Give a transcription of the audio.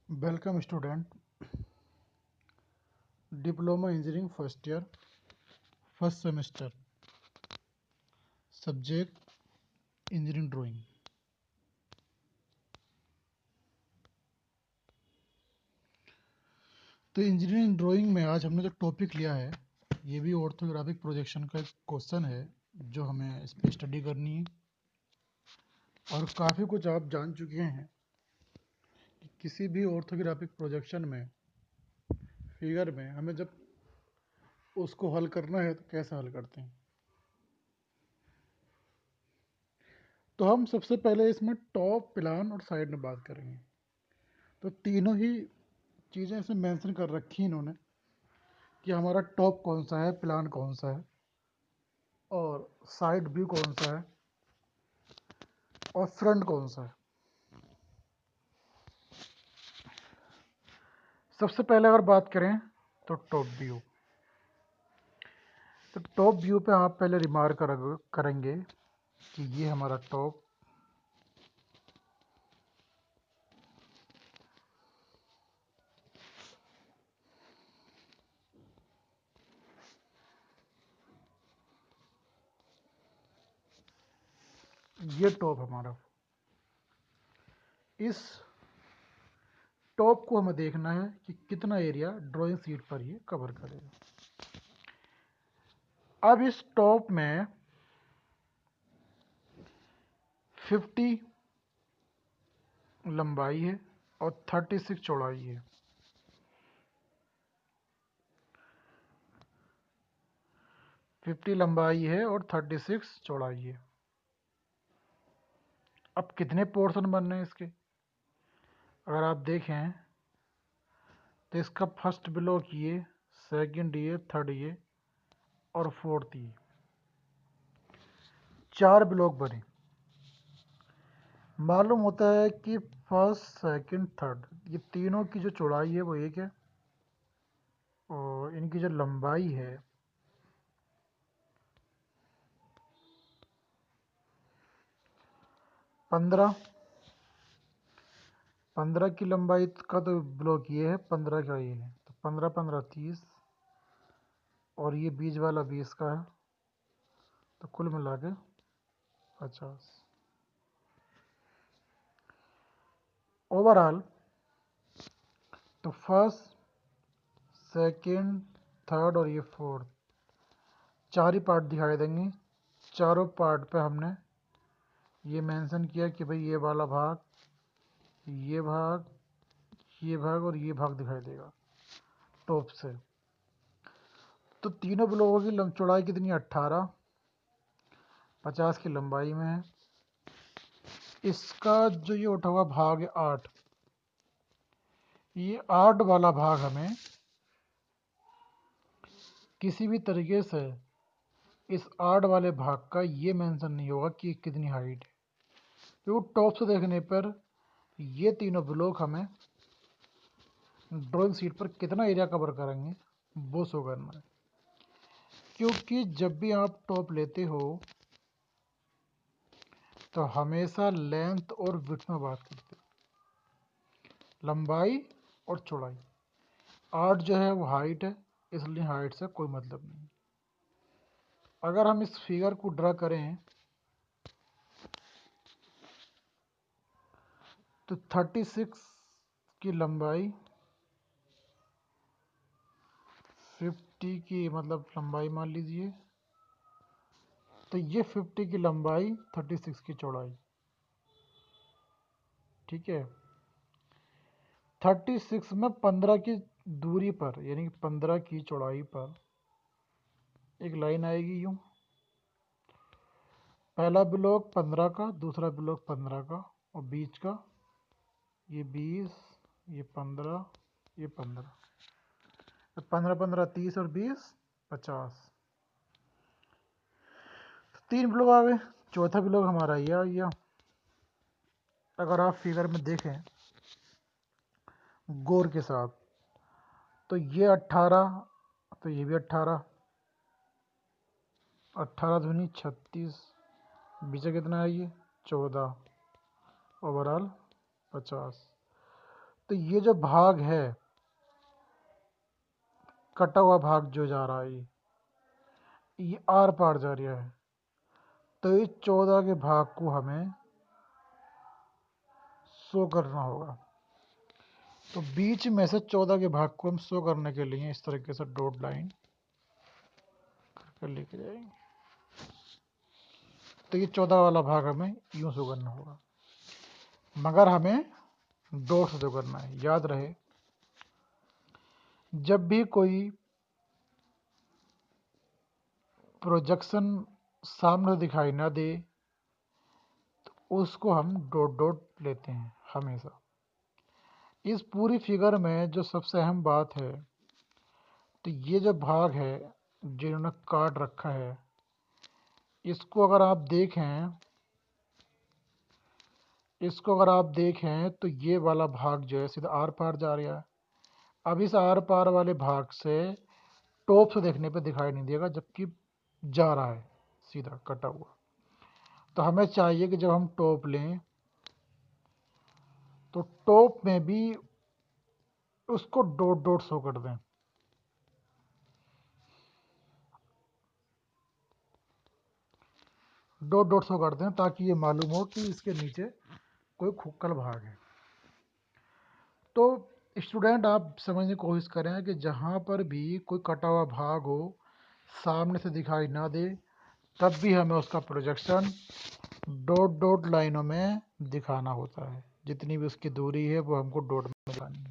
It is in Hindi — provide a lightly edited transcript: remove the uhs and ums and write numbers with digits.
Welcome student. Diploma engineering first year first semester. Subject engineering drawing. तो इंजीनियरिंग ड्राइंग में आज हमने जो टॉपिक लिया है ये भी ऑर्थोग्राफिक प्रोजेक्शन का एक क्वेश्चन है जो हमें इस पर स्टडी करनी है। और काफ़ी कुछ आप जान चुके हैं कि किसी भी ऑर्थोग्राफिक प्रोजेक्शन में फिगर में हमें जब उसको हल करना है तो कैसे हल करते हैं। तो हम सबसे पहले इसमें टॉप, प्लान और साइड में बात करेंगे। तो तीनों ही चीज़ें इसमें मेंशन कर रखी हैं इन्होंने कि हमारा टॉप कौन सा है, प्लान कौन सा है और साइड व्यू कौन सा है और फ्रंट कौन सा है। सबसे पहले अगर बात करें तो टॉप व्यू। तो टॉप व्यू पे आप पहले रिमार्क करेंगे कि ये हमारा टॉप, ये टॉप हमारा। इस टॉप को हमें देखना है कि कितना एरिया ड्राइंग शीट पर ये कवर करेगा। अब इस टॉप में 50 लंबाई है और 36 चौड़ाई है। 50 लंबाई है और 36 चौड़ाई है। अब कितने पोर्शन बन रहे हैं इसके, अगर आप देखें तो इसका फर्स्ट ब्लॉक ये, सेकंड ये, थर्ड ये और फोर्थ ये, 4 ब्लॉक बने। मालूम होता है कि फर्स्ट, सेकंड, थर्ड ये तीनों की जो चौड़ाई है वो एक है और इनकी जो लंबाई है 15 की लंबाई का तो ब्लॉक ये है, 15 का ये है, तो 15 15 30 और ये बीच वाला 20 का है, तो कुल मिला के 50। ओवरऑल तो फर्स्ट, सेकंड, थर्ड और ये फोर्थ, 4 ही पार्ट दिखाई देंगे। चारों पार्ट पे हमने ये मेंशन किया कि भाई ये वाला भाग, ये भाग, ये भाग और ये भाग दिखाई देगा टॉप से। तो तीनों ब्लॉकों की चौड़ाई कितनी है, 18, 50 की लंबाई में है। इसका जो ये उठा हुआ भाग है 8, ये 8 वाला भाग हमें किसी भी तरीके से इस 8 वाले भाग का ये मेंशन नहीं होगा कि कितनी हाइट है, क्योंकि टॉप से देखने पर ये तीनों ब्लॉक हमें ड्राइंग शीट पर कितना एरिया कवर करेंगे वो शो करना है। क्योंकि जब भी आप टॉप लेते हो तो हमेशा लेंथ और विड्थ में बात करते हो, लंबाई और चौड़ाई। 8 जो है वो हाइट है, इसलिए हाइट से कोई मतलब नहीं। अगर हम इस फिगर को ड्रा करें तो 36 की लंबाई, 50 की मतलब लंबाई मान लीजिए, तो ये 50 की लंबाई, 36 की चौड़ाई, ठीक है। 36 में 15 की दूरी पर यानी कि 15 की चौड़ाई पर एक लाइन आएगी यूं, पहला ब्लॉक 15 का, दूसरा ब्लॉक 15 का और बीच का ये 20, ये 15, ये 15, तो 15 15 30 और 20 50, तो 3 ब्लॉक आ गए। चौथा ब्लॉक हमारा ये आ गया। अगर आप फिगर में देखें गौर के साथ तो ये 18, तो ये भी 18, 18 दूनी 36, बीच कितना है ये 14, ओवरऑल 50। तो ये जो भाग है, कटा हुआ भाग जो जा रहा है, ये आर पार जा रहा है, तो इस 14 के भाग को हमें शो करना होगा। तो बीच में से 14 के भाग को हम शो करने के लिए इस तरीके से डॉट लाइन करके लेके जाएंगे। तो ये 14 वाला भाग हमें यूं शो करना होगा, मगर हमें डॉट से शो करना है। याद रहे, जब भी कोई प्रोजेक्शन सामने दिखाई ना दे तो उसको हम डॉट डॉट लेते हैं हमेशा। इस पूरी फिगर में जो सबसे अहम बात है, तो ये जो भाग है जिन्होंने काट रखा है, इसको अगर आप देखें तो ये वाला भाग जो है सीधा आर पार जा रहा है। अब इस आर पार वाले भाग से टॉप से देखने पे दिखाई नहीं देगा, जबकि जा रहा है सीधा कटा हुआ। तो हमें चाहिए कि जब हम टॉप लें तो टॉप में भी उसको डॉट डॉट शो कर दें। डॉट डॉट शो कर दें ताकि ये मालूम हो कि इसके नीचे कोई खुक्कल भाग है। तो स्टूडेंट आप समझने की कोशिश करें कि जहाँ पर भी कोई कटा हुआ भाग हो, सामने से दिखाई ना दे, तब भी हमें उसका प्रोजेक्शन डॉट डॉट लाइनों में दिखाना होता है। जितनी भी उसकी दूरी है वो हमको डॉट में दिखानी है।